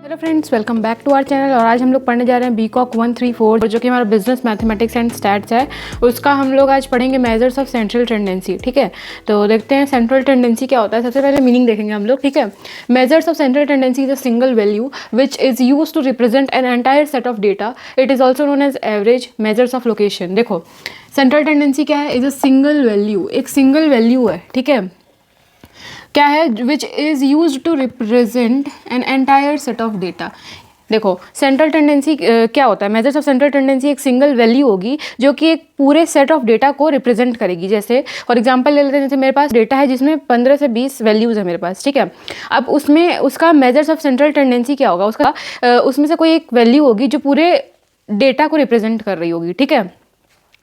Hello friends, welcome back to our channel. और आज हम लोग पढ़ने जा रहे हैं बीकॉक 134 जो कि हमारा बिजनेस मैथमेटिक्स एंड स्टैट्स है। उसका हम लोग आज पढ़ेंगे मेजर्स ऑफ सेंट्रल टेंडेंसी। ठीक है, तो देखते हैं सेंट्रल टेंडेंसी क्या होता है। सबसे पहले मीनिंग देखेंगे हम लोग। ठीक है, measures of central tendency is a single value which is use to represent an entire set of data. It is also known as average measures of location. देखो, सेंट्रल टेंडेंसी क्या है? इज अ सिंगल वैल्यू, एक single value है। ठीक है, क्या है? Which is use to represent an entire set of data. देखो, सेंट्रल टेंडेंसी क्या होता है? मेजर्स ऑफ सेंट्रल टेंडेंसी एक सिंगल वैल्यू होगी जो कि एक पूरे सेट ऑफ डेटा को रिप्रेजेंट करेगी। जैसे फॉर एग्जांपल ले लेते हैं, जैसे मेरे पास डेटा है जिसमें 15 से 20 वैल्यूज़ है मेरे पास। ठीक है, अब उसमें उसका मेजर्स ऑफ सेंट्रल टेंडेंसी क्या होगा? उसका उसमें से कोई एक वैल्यू होगी जो पूरे डेटा को रिप्रेजेंट कर रही होगी। ठीक है,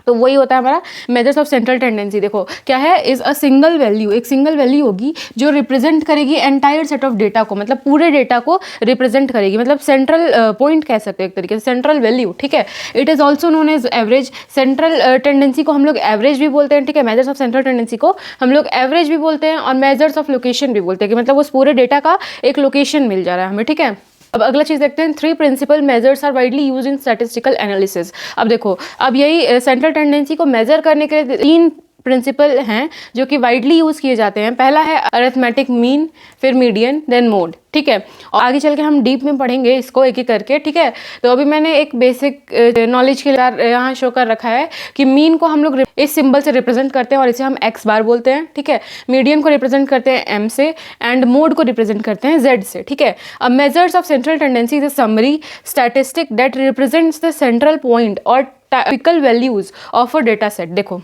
तो वही होता है हमारा मेजर्स ऑफ सेंट्रल टेंडेंसी। देखो क्या है? इज अ सिंगल वैल्यू, एक सिंगल वैल्यू होगी जो रिप्रेजेंट करेगी एंटायर सेट ऑफ डेटा को, मतलब पूरे डेटा को रिप्रेजेंट करेगी, मतलब सेंट्रल पॉइंट कह सकते हैं एक तरीके से, सेंट्रल वैल्यू। ठीक है, it is also known as average. Central tendency को हम लोग एवरेज भी बोलते हैं। ठीक है, मेजर्स ऑफ सेंट्रल टेंडेंसी को हम लोग एवरेज भी बोलते हैं और मेजर्स ऑफ लोकेशन भी बोलते हैं, कि मतलब उस पूरे डेटा का एक लोकेशन मिल जा रहा है हमें। ठीक है, अब अगला चीज़ देखते हैं। 3 principal measures are widely use in statistical analysis. अब देखो, अब यही सेंट्रल टेंडेंसी को मेजर करने के लिए 3 प्रिंसिपल हैं जो कि वाइडली यूज़ किए जाते हैं। पहला है अरिथमेटिक मीन, फिर मीडियन, देन मोड। ठीक है, और आगे चल के हम डीप में पढ़ेंगे इसको एक एक करके। ठीक है, तो अभी मैंने एक बेसिक नॉलेज के लिए यहाँ शो कर रखा है कि मीन को हम लोग इस सिंबल से रिप्रेजेंट करते हैं और इसे हम एक्स बार बोलते हैं। ठीक है, मीडियन को रिप्रेजेंट करते हैं एम से, एंड मोड को रिप्रेजेंट करते हैं जेड से। ठीक है, अब measures of central tendency is a summary statistic that represents the central point और typical values of a data set. देखो,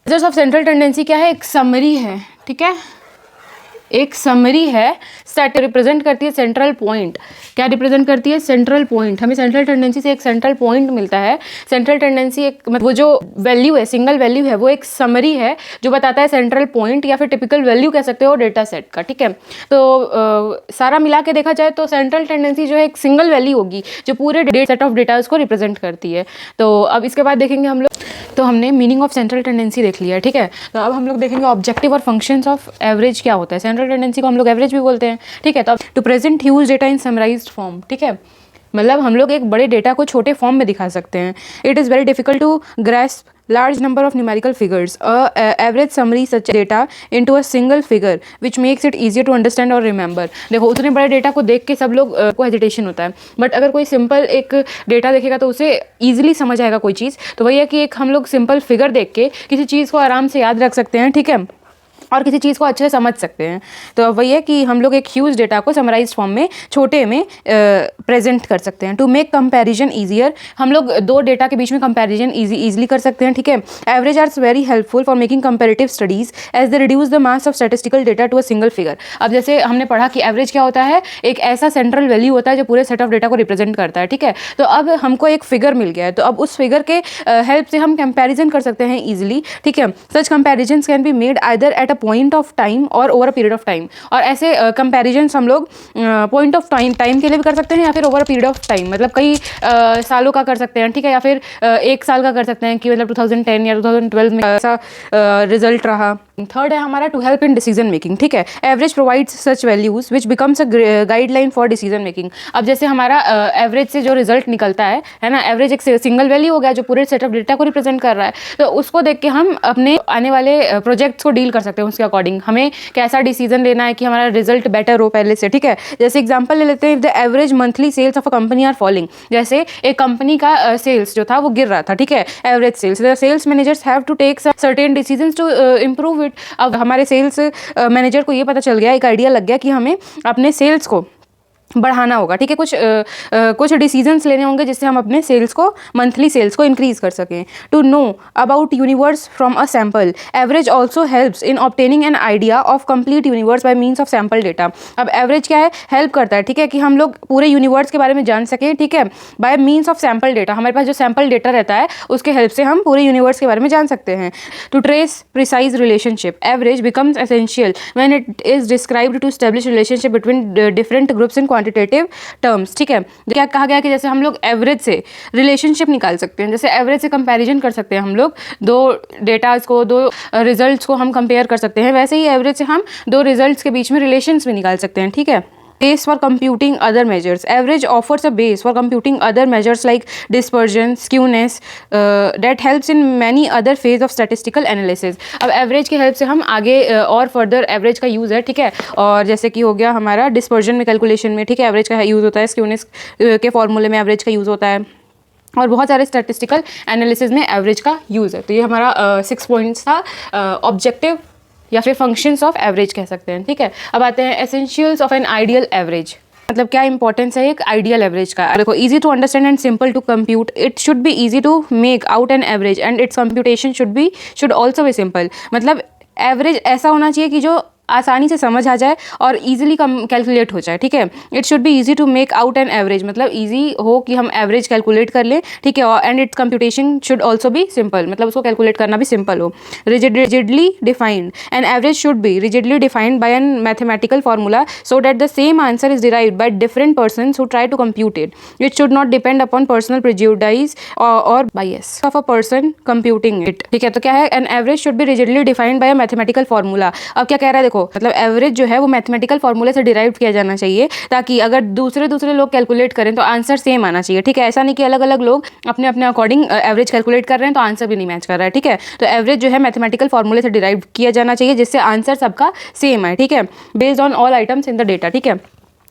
मेजर्स ऑफ सेंट्रल टेंडेंसी क्या है? एक समरी है। ठीक है, एक समरी है, स्टैट रिप्रेजेंट करती है सेंट्रल पॉइंट। क्या रिप्रेजेंट करती है? Central point. हमें सेंट्रल टेंडेंसी से एक सेंट्रल पॉइंट मिलता है। सेंट्रल टेंडेंसी एक वो जो वैल्यू है, सिंगल वैल्यू है, वो एक समरी है जो बताता है सेंट्रल पॉइंट या फिर टिपिकल वैल्यू कह सकते हो डेटा सेट का। ठीक है, तो सारा मिला के देखा जाए तो सेंट्रल टेंडेंसी जो है एक सिंगल वैल्यू होगी जो पूरे सेट ऑफ डेटा को रिप्रेजेंट करती है। तो अब इसके बाद देखेंगे हम लोग। तो हमने मीनिंग ऑफ सेंट्रल टेंडेंसी देख लिया है। ठीक है, तो अब हम लोग देखेंगे ऑब्जेक्टिव और फंक्शंस ऑफ एवरेज क्या होता है। सेंट्रल टेंडेंसी को हम लोग एवरेज भी बोलते हैं। ठीक है, तो अब to present huge data in summarised form. ठीक है, मतलब हम लोग एक बड़े डेटा को छोटे फॉर्म में दिखा सकते हैं। It is very difficult to grasp large number of numerical figures. Average summary such data into a single figure which makes it easier to understand or remember. देखो, उतने बड़े डेटा को देख के सब लोग को हेजिटेशन होता है, बट अगर कोई सिंपल एक डेटा देखेगा तो उसे ईजिली समझ आएगा कोई चीज़। तो वही है कि एक हम लोग सिंपल फिगर देख के किसी चीज़ को आराम से याद रख सकते हैं। ठीक है, और किसी चीज़ को अच्छे से समझ सकते हैं। तो वही है कि हम लोग एक ह्यूज डेटा को समराइज फॉर्म में छोटे में प्रेजेंट कर सकते हैं। टू मेक कंपैरिजन ईजियर, हम लोग 2 डेटा के बीच में कंपैरिजन ईजिली कर सकते हैं। ठीक है, average are very helpful for making comparative studies as they reduce the mass of statistical data to a single figure. अब जैसे हमने पढ़ा कि एवरेज क्या होता है? एक ऐसा सेंट्रल वैल्यू होता है जो पूरे सेट ऑफ डेटा को रिप्रेजेंट करता है। ठीक है, तो अब हमको एक फिगर मिल गया है, तो अब उस फिगर के हेल्प से हम कंपैरिजन कर सकते हैं ईजिली। ठीक है, such comparison can be made either at point of time और over a period of time. और ऐसे कंपैरिजन्स हम लोग पॉइंट ऑफ टाइम के लिए भी कर सकते हैं या फिर over a period of time, मतलब कई सालों का कर सकते हैं। ठीक है, या फिर 1 साल का कर सकते हैं कि मतलब 2010 या 2012 में ऐसा रिजल्ट रहा। थर्ड है हमारा to help in decision making. ठीक है, average provides such values which becomes a guideline for decision making. अब जैसे हमारा एवरेज से जो रिजल्ट निकलता है ना, एवरेज एक सिंगल वैल्यू हो गया जो पूरे सेट ऑफ डेटा को रिप्रेजेंट कर रहा है, तो उसको देख के हम अपने आने वाले प्रोजेक्ट्स को डील कर सकते हैं। उसके अकॉर्डिंग हमें कैसा डिसीजन लेना है कि हमारा रिजल्ट बेटर हो पहले से। ठीक है, जैसे एग्जांपल ले लेते हैं, if the average monthly sales of a company are falling. जैसे एक कंपनी का सेल्स जो था वो गिर रहा था। ठीक है, average sales, the sales managers have to take certain decisions to improve it. अब हमारे सेल्स मैनेजर को ये पता चल गया, एक आइडिया लग गया कि हमें अपने सेल्स को बढ़ाना होगा। ठीक है, कुछ डिसीजंस लेने होंगे जिससे हम अपने सेल्स को, मंथली सेल्स को इंक्रीज कर सकें। To know about universe from a sample, average also helps in obtaining an idea of complete universe by means of sample data. अब एवरेज क्या है? हेल्प करता है। ठीक है, कि हम लोग पूरे यूनिवर्स के बारे में जान सकें। ठीक है, bye means of sample data, हमारे पास जो सैम्पल डेटा रहता है उसके हेल्प से हम पूरे यूनिवर्स के बारे में जान सकते हैं। To trace precise relationship, average becomes essential when it is described to establish relationship between different groups in quantitative terms. ठीक है, क्या कहा गया कि जैसे हम लोग एवरेज से रिलेशनशिप निकाल सकते हैं, जैसे एवरेज से कंपैरिजन कर सकते हैं, हम लोग 2 डेटाज को, 2 रिजल्ट्स को हम कंपेयर कर सकते हैं, वैसे ही एवरेज से हम 2 रिजल्ट्स के बीच में रिलेशंस भी निकाल सकते हैं। ठीक है, base for computing other measures. Average offers a base for computing other measures like dispersion, skewness, that helps in many other phase of statistical analysis. अब एवरेज की हेल्प से हम आगे और फर्दर एवरेज का यूज़ है, ठीक है। और जैसे कि हो गया हमारा डिस्पर्जन में कैलकुलेशन में, ठीक है, एवरेज का यूज़ होता है, स्क्यूनेस के फॉर्मूले में एवरेज का यूज़ होता है, और बहुत सारे स्टैटिस्टिकल एनालिसिस में एवरेज का यूज़ है। तो ये हमारा 6 पॉइंट्स था, ऑब्जेक्टिव या फिर फंक्शंस ऑफ एवरेज कह सकते हैं, ठीक है। अब आते हैं essentials of an ideal average, मतलब क्या इंपॉर्टेंस है एक आइडियल एवरेज का। देखो, easy to understand and simple to compute, it should be easy to make out an average and its computation should also be simple. मतलब average ऐसा होना चाहिए कि जो आसानी से समझ आ जाए और इजीली कैलकुलेट हो जाए, ठीक है। It should be easy to make out an average, मतलब इजी हो कि हम एवरेज कैलकुलेट कर लें, ठीक है। And its computation should also be simple, मतलब उसको कैलकुलेट करना भी सिंपल हो। Rigidly defined, an average should be rigidly defined by an mathematical formula so that the same answer is derived by different persons who try to compute it. It should not depend upon personal prejudice और बायस of a person computing it, ठीक है। तो क्या है, an average should be rigidly defined bye a mathematical formula. अब क्या कह रहा है, देखो, मतलब एवरेज जो है वो मैथमेटिकल फार्मूले से डिराइव किया जाना चाहिए, ताकि अगर दूसरे लोग कैलकुलेट करें तो आंसर सेम आना चाहिए, ठीक है। ऐसा नहीं कि अलग अलग लोग अपने अपने अकॉर्डिंग एवरेज कैलकुलेट कर रहे हैं तो आंसर भी नहीं मैच कर रहा है, ठीक है। तो एवरेज जो है मैथमेटिकल फार्मूले से डिराइव किया जाना चाहिए जिससे आंसर सबका सेम है, ठीक है, based on all items in the data, ठीक है।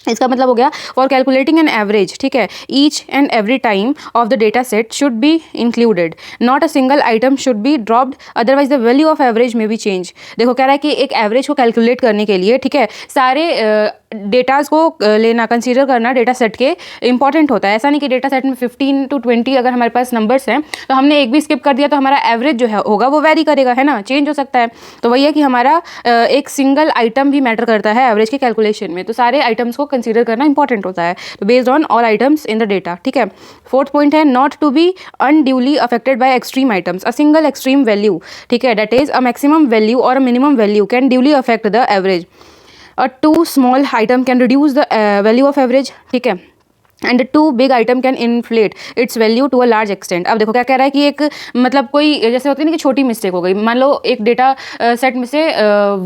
इसका मतलब हो गया फॉर कैलकुलेटिंग एन एवरेज, ठीक है, each and every time of the data set should be included, not a single item should be dropped, otherwise the value of average में B change. देखो, कह रहा है कि एक एवरेज को कैलकुलेट करने के लिए, ठीक है, सारे डेटाज को लेना, कंसीडर करना डेटा सेट के इंपॉर्टेंट होता है। ऐसा नहीं कि डेटा सेट में 15 to 20 अगर हमारे पास नंबर्स हैं तो हमने एक भी स्किप कर दिया तो हमारा एवरेज जो है होगा वो वेरी करेगा, है ना, चेंज हो सकता है। तो वही है कि हमारा एक सिंगल आइटम भी मैटर करता है एवरेज के कैलकुलेशन में, तो सारे आइटम्स को कंसीडर करना इंपॉर्टेंट होता है, तो based on all items in the data, ठीक है। फोर्थ पॉइंट है not to be unduly affected by extreme items, a single extreme value, ठीक है, that is a maximum value और a minimum value can duly affect the average. A too small item can reduce the value of average, ठीक है, and too big item can inflate its value to a large extent. अब देखो क्या कह रहा है कि एक मतलब कोई जैसे होती है ना कि छोटी मिस्टेक हो गई, मान लो एक डेटा सेट में से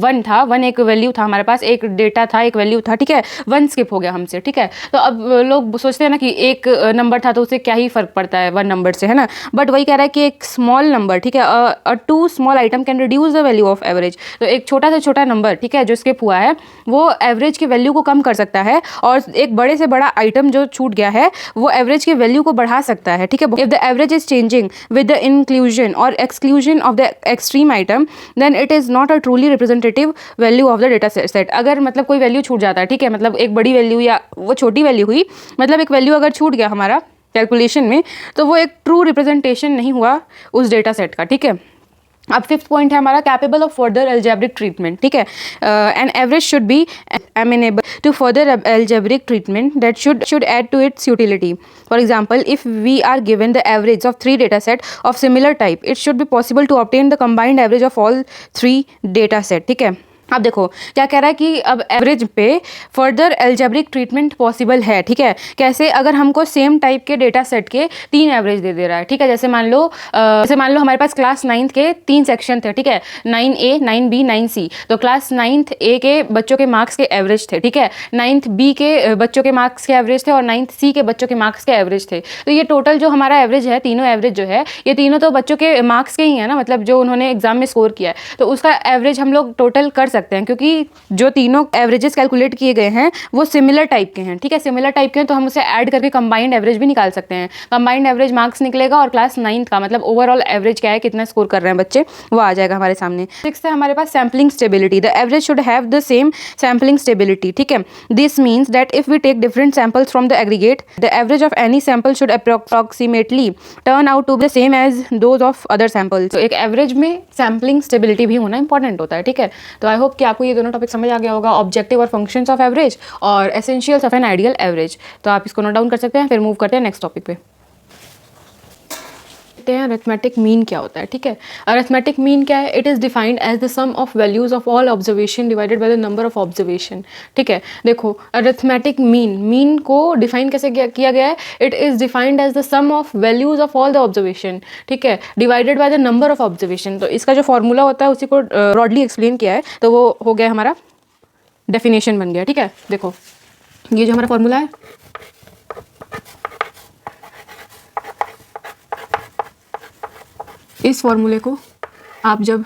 1 था, 1 एक वैल्यू था हमारे पास, एक डेटा था, एक वैल्यू था, ठीक है, 1 स्किप हो गया हमसे, ठीक है। तो अब लोग सोचते हैं ना कि एक नंबर था तो उससे क्या ही फर्क पड़ता है 1 नंबर से, है ना, बट वही कह रहा है कि एक स्मॉल नंबर, ठीक है, a too small item can reduce the value of average. तो एक छोटा से छोटा नंबर, ठीक है, जो स्किप हुआ है वो एवरेज की वैल्यू को कम कर सकता है, और एक बड़े से बड़ा आइटम जो छूट गया है वो एवरेज की वैल्यू को बढ़ा सकता है, ठीक है। If the average is changing with the inclusion और exclusion of the extreme item then it is not a truly representative value of the data set. अगर मतलब कोई वैल्यू छूट जाता है, ठीक है, मतलब एक बड़ी वैल्यू या वो छोटी वैल्यू हुई, मतलब एक वैल्यू अगर छूट गया हमारा कैलकुलेशन में तो वो एक ट्रू रिप्रेजेंटेशन नहीं हुआ उस डेटा सेट का, ठीक है। अब फिफ्थ पॉइंट है हमारा capable of further algebraic treatment, ठीक है, an average should be amenable to further algebraic treatment that should add to its utility. For example, if we are given the average of 3 data set of similar type it should be possible to obtain the combined average of all 3 data set, ठीक है। अब देखो क्या कह रहा है कि अब एवरेज पे फर्दर एल्जेब्रिक ट्रीटमेंट पॉसिबल है, ठीक है। कैसे, अगर हमको सेम टाइप के डेटा सेट के 3 एवरेज दे रहा है, ठीक है, जैसे मान लो हमारे पास क्लास 9th के 3 सेक्शन थे, ठीक है, 9A 9B 9C। तो क्लास 9th A के बच्चों के मार्क्स के एवरेज थे, ठीक है, 9th B के बच्चों के मार्क्स के एवरेज थे और 9th C के बच्चों के मार्क्स के एवरेज थे। तो ये टोटल जो हमारा एवरेज है, तीनों एवरेज जो है, ये तीनों तो बच्चों के मार्क्स के ही है ना, मतलब जो उन्होंने एग्जाम में स्कोर किया है, तो उसका एवरेज हम लोग टोटल कर सकते हैं, क्योंकि जो तीनों एवरेजेस कैलकुलेट किए गए हैं वो सिमिलर टाइप के हैं, ठीक है, सिमिलर टाइप के हैं, तो हम उसे ऐड करके कंबाइंड एवरेज भी निकाल सकते हैं। कंबाइंड एवरेज मार्क्स निकलेगा और क्लास 9th का मतलब ओवरऑल एवरेज क्या है, कितना स्कोर कर रहे हैं बच्चे, वो आ जाएगा हमारे सामने। सिक्स्थ है हमारे पास sampling stability, the average should have the same sampling stability, ठीक है। This means that if we take different samples from the aggregate the average of any sample should approximately turn out to the same as those of other samples. तो एक average में sampling stability भी होना important होता है, ठीक है। तो आई होप कि आपको ये दोनों टॉपिक समझ आ गया होगा, ऑब्जेक्टिव और फंक्शंस ऑफ एवरेज और essentials of an ideal average. तो आप इसको नोट डाउन कर सकते हैं, फिर मूव करते हैं नेक्स्ट टॉपिक पे। अरिथमेटिक मीन क्या होता है, ठीक है। अरिथमेटिक मीन क्या है, it is defined as the sum of values of all observation divided by the number of observation, ठीक है। देखो अरिथमेटिक मीन को डिफाइन कैसे किया गया है, it is defined as the sum of values of all the observation, ठीक है, divided by the number of observation. तो इसका जो फॉर्मूला होता है उसी को ब्रॉडली एक्सप्लेन किया है, तो वो हो गया हमारा डेफिनेशन बन गया, ठीक है। देखो ये जो हमारा फॉर्मूला है, इस फॉर्मूले को आप जब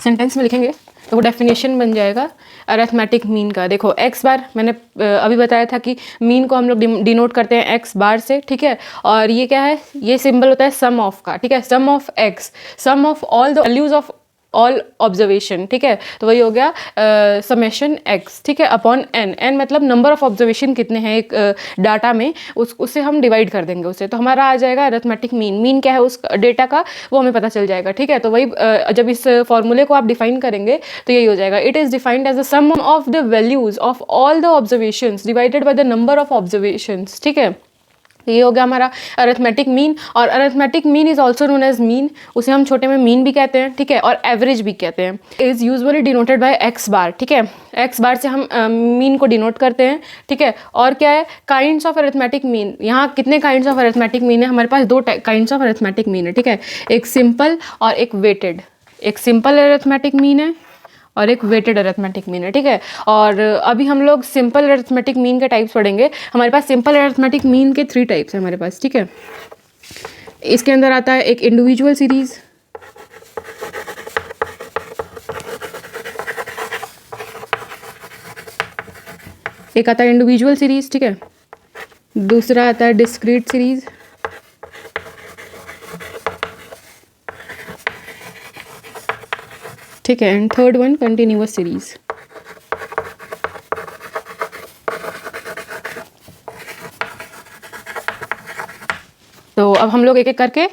सेंटेंस में लिखेंगे तो वो डेफिनेशन बन जाएगा अरिथमेटिक मीन का। देखो एक्स बार मैंने अभी बताया था कि मीन को हम लोग डिनोट करते हैं एक्स बार से, ठीक है। और ये क्या है, ये सिंबल होता है सम ऑफ का, ठीक है। Sum of x, sum of all the values of all observation, ठीक है। तो वही हो गया समेशन एक्स, ठीक है, अपॉन एन। एन मतलब नंबर ऑफ ऑब्जर्वेशन कितने हैं एक डाटा में, उससे हम डिवाइड कर देंगे उससे, तो हमारा आ जाएगा अरिथमेटिक मीन। मीन क्या है उस डेटा का, वो हमें पता चल जाएगा, ठीक है। तो वही जब इस फॉर्मूले को आप डिफाइन करेंगे तो यही हो जाएगा, it is defined as the sum of the values of all the observations divided by the number of observations, ठीक है। ये हो गया हमारा अरिथमेटिक मीन। और arithmetic mean is also known as mean, उसे हम छोटे में मीन भी कहते हैं, ठीक है, और एवरेज भी कहते हैं। Is usually denoted by x bar, ठीक है। एक्स बार से हम मीन को डिनोट करते हैं, ठीक है। और क्या है, काइंड्स ऑफ अरिथमेटिक मीन। यहाँ कितने काइंड्स ऑफ अरिथमेटिक मीन है, हमारे पास दो काइंड्स ऑफ अरिथमेटिक मीन है, ठीक है। एक सिंपल और एक वेटेड। एक सिंपल अरिथमेटिक मीन है और एक वेटेड अरिथमेटिक मीन है, ठीक है। और अभी हम लोग सिंपल अरिथमेटिक मीन के टाइप्स पढ़ेंगे। हमारे पास सिंपल अरिथमेटिक मीन के 3 टाइप्स हैं हमारे पास, ठीक है। इसके अंदर आता है एक इंडिविजुअल सीरीज, एक आता है इंडिविजुअल सीरीज, ठीक है। दूसरा आता है डिस्क्रीट सीरीज, ठीक है। And third one continuous series. तो अब हम लोग एक एक करके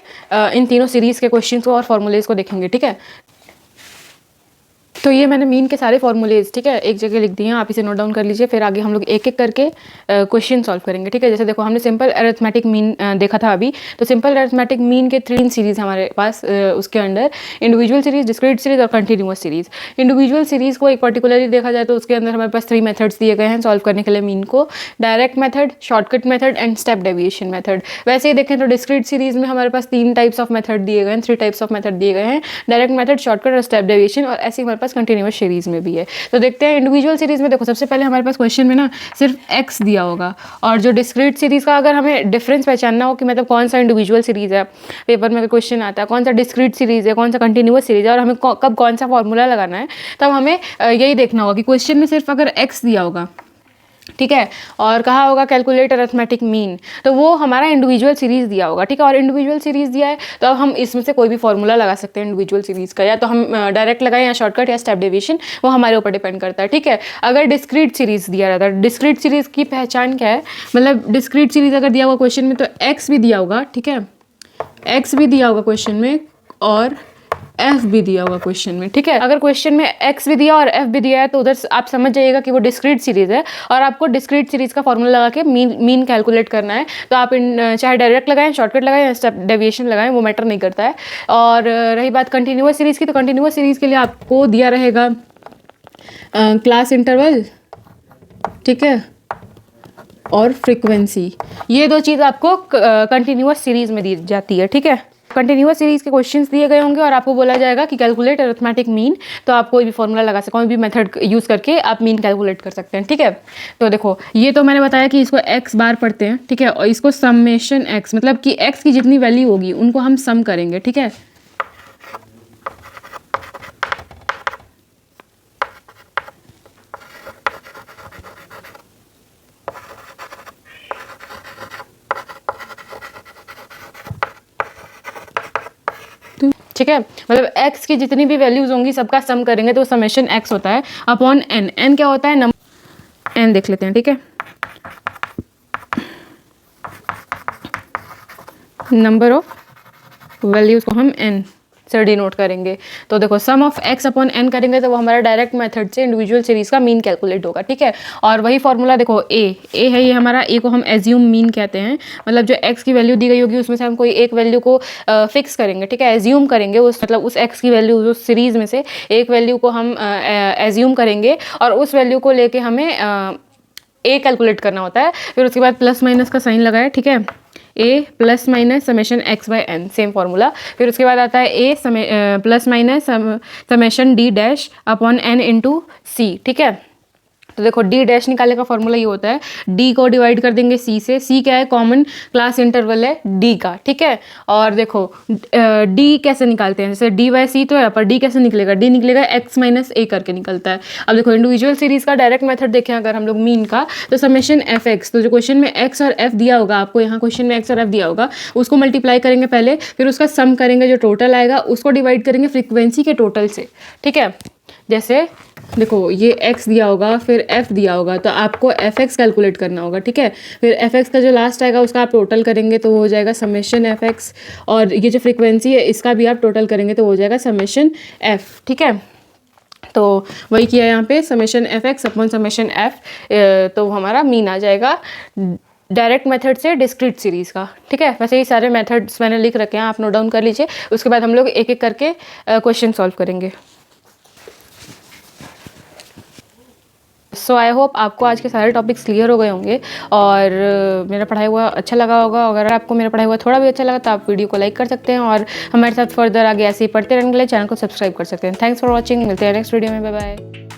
इन तीनों सीरीज के क्वेश्चंस को और फॉर्मूलेज को देखेंगे, ठीक है। तो ये मैंने मीन के सारे फॉर्मूलेज, ठीक है, एक जगह लिख दिए हैं, आप इसे नोट डाउन कर लीजिए। फिर आगे हम लोग एक एक करके क्वेश्चन सॉल्व करेंगे, ठीक है। जैसे देखो हमने सिंपल अरिथमेटिक मीन देखा था अभी, तो सिंपल अरिथमेटिक मीन के 3 सीरीज हमारे पास उसके under individual series, discrete series और कंटिन्यूअस सीरीज। इंडिविजुअल सीरीज को एक पर्टिकुलरली देखा जाए तो उसके अंदर हमारे पास 3 मेथड्स दिए गए हैं सॉल्व करने के लिए मीन को, direct method, shortcut method and step deviation method. वैसे ही देखें तो डिस्क्रीट सीरीज में हमारे पास 3 टाइप्स ऑफ मेथड दिए गए हैं, 3 टाइप्स ऑफ मेथड दिए गए हैं, डायरेक्ट मेथड, शॉर्टकट और स्टेप डेविएशन। और ऐसे हमारे पास कंटिन्यूअस सीरीज में भी है। तो देखते हैं इंडिविजुअल सीरीज में। देखो सबसे पहले हमारे पास क्वेश्चन में ना सिर्फ एक्स दिया होगा, और जो डिस्क्रीट सीरीज का अगर हमें डिफरेंस पहचानना हो कि मतलब कौन सा इंडिविजुअल सीरीज है, पेपर में क्वेश्चन आता है कौन सा डिस्क्रीट सीरीज है, कौन सा कंटिन्यूअस सीरीज है, और हमें कब कौन सा फॉर्मूला लगाना है, तब हमें यही देखना होगा कि क्वेश्चन में सिर्फ अगर एक्स दिया होगा, ठीक है, और कहा होगा कैलकुलेट अरिथमेटिक मीन, तो वो हमारा इंडिविजुअल सीरीज दिया होगा, ठीक है। और इंडिविजुअल सीरीज दिया है तो अब हम इसमें से कोई भी फॉर्मूला लगा सकते हैं इंडिविजुअल सीरीज का, या तो हम डायरेक्ट लगाएं या शॉर्टकट या स्टेप डेविएशन, वो हमारे ऊपर डिपेंड करता है, ठीक है। अगर डिस्क्रीट सीरीज दिया रहता है, डिस्क्रीट सीरीज की पहचान क्या है, मतलब डिस्क्रीट सीरीज अगर दिया होगा क्वेश्चन में तो एक्स भी दिया होगा, ठीक है, एक्स भी दिया होगा क्वेश्चन में और एफ भी दिया होगा क्वेश्चन में, ठीक है। अगर क्वेश्चन में एक्स भी दिया और एफ भी दिया है तो उधर आप समझ जाइएगा कि वो डिस्क्रीट सीरीज है, और आपको डिस्क्रीट सीरीज का फॉर्मूला लगा के मीन कैलकुलेट करना है। तो आप चाहे डायरेक्ट लगाएं, शॉर्टकट लगाएं या स्टेप डेविएशन लगाएं, वो मैटर नहीं करता है। और रही बात कंटिन्यूअस सीरीज की, तो कंटिन्यूअस सीरीज के लिए आपको दिया रहेगा क्लास इंटरवल, ठीक है, और फ्रीक्वेंसी। ये 2 चीज़ आपको कंटिन्यूअस सीरीज में दी जाती है, ठीक है। कंटिन्यूअस सीरीज के क्वेश्चंस दिए गए होंगे और आपको बोला जाएगा कि कैलकुलेट अरिथमेटिक मीन, तो आप कोई भी फॉर्मूला लगा सकते, कोई भी मेथड यूज़ करके आप मीन कैलकुलेट कर सकते हैं, ठीक है। तो देखो ये तो मैंने बताया कि इसको एक्स बार पढ़ते हैं, ठीक है, और इसको समेशन एक्स, मतलब कि एक्स की जितनी वैल्यू होगी उनको हम सम करेंगे, ठीक है। ठीक है, मतलब x की जितनी भी वैल्यूज होंगी सबका सम करेंगे तो समेशन x होता है अपॉन n। n क्या होता है, n देख लेते हैं, ठीक है, नंबर ऑफ वैल्यूज को हम n से डिनोट करेंगे। तो देखो सम ऑफ x अपॉन n करेंगे तो वो हमारा डायरेक्ट मेथड से इंडिविजुअल सीरीज का मीन कैलकुलेट होगा, ठीक है। और वही फॉर्मूला देखो a है, ये हमारा a को हम एज्यूम मीन कहते हैं, मतलब जो x की वैल्यू दी गई होगी उसमें से हम कोई एक वैल्यू को फिक्स करेंगे, ठीक है, एज्यूम करेंगे, उस मतलब उस x की वैल्यू उस सीरीज में से एक वैल्यू को हम एज्यूम करेंगे और उस वैल्यू को लेके हमें a कैलकुलेट करना होता है। फिर उसके बाद प्लस माइनस का साइन लगाए, ठीक है, a plus minus summation x by n, same formula. फिर उसके बाद आता है a plus minus summation d dash upon n into c, ठीक है। तो देखो डी डैश निकालने का फॉर्मूला ये होता है, डी को डिवाइड कर देंगे सी से, सी क्या है, कॉमन क्लास इंटरवल है डी का, ठीक है। और देखो डी कैसे निकालते हैं, जैसे डी बाय सी तो है, पर डी कैसे निकलेगा, डी निकलेगा एक्स माइनस ए करके निकलता है। अब देखो इंडिविजुअल सीरीज का डायरेक्ट मेथड देखें अगर हम लोग मीन का, तो समेशन एफ एक्स, तो जो क्वेश्चन में एक्स और एफ दिया होगा आपको, यहाँ क्वेश्चन में एक्स और एफ दिया होगा, उसको मल्टीप्लाई करेंगे पहले, फिर उसका सम करेंगे, जो टोटल आएगा उसको डिवाइड करेंगे फ्रीक्वेंसी के टोटल से, ठीक है। जैसे देखो ये x दिया होगा, फिर f दिया होगा, तो आपको fx कैलकुलेट करना होगा, ठीक है। फिर fx का जो लास्ट आएगा उसका आप टोटल करेंगे तो हो जाएगा समेशन fx, और ये जो फ्रीक्वेंसी है इसका भी आप टोटल करेंगे तो हो जाएगा समेशन f, ठीक है। तो वही किया यहाँ पे, summation fx upon summation f, तो हमारा मीन आ जाएगा डायरेक्ट मेथड से डिस्क्रीट सीरीज़ का, ठीक है। वैसे ही सारे मेथड्स मैंने लिख रखे हैं, आप नोट डाउन कर लीजिए, उसके बाद हम लोग एक एक करके क्वेश्चन सॉल्व करेंगे। सो आई होप आपको आज के सारे टॉपिक्स क्लियर हो गए होंगे और मेरा पढ़ाई हुआ अच्छा लगा होगा। अगर आपको मेरा पढ़ाई हुआ थोड़ा भी अच्छा लगा तो आप वीडियो को लाइक कर सकते हैं और हमारे साथ फर्दर आगे ऐसे ही पढ़ते रहने के लिए चैनल को सब्सक्राइब कर सकते हैं। थैंक्स फॉर वॉचिंग, मिलते हैं नेक्स्ट वीडियो में, बाय बाय।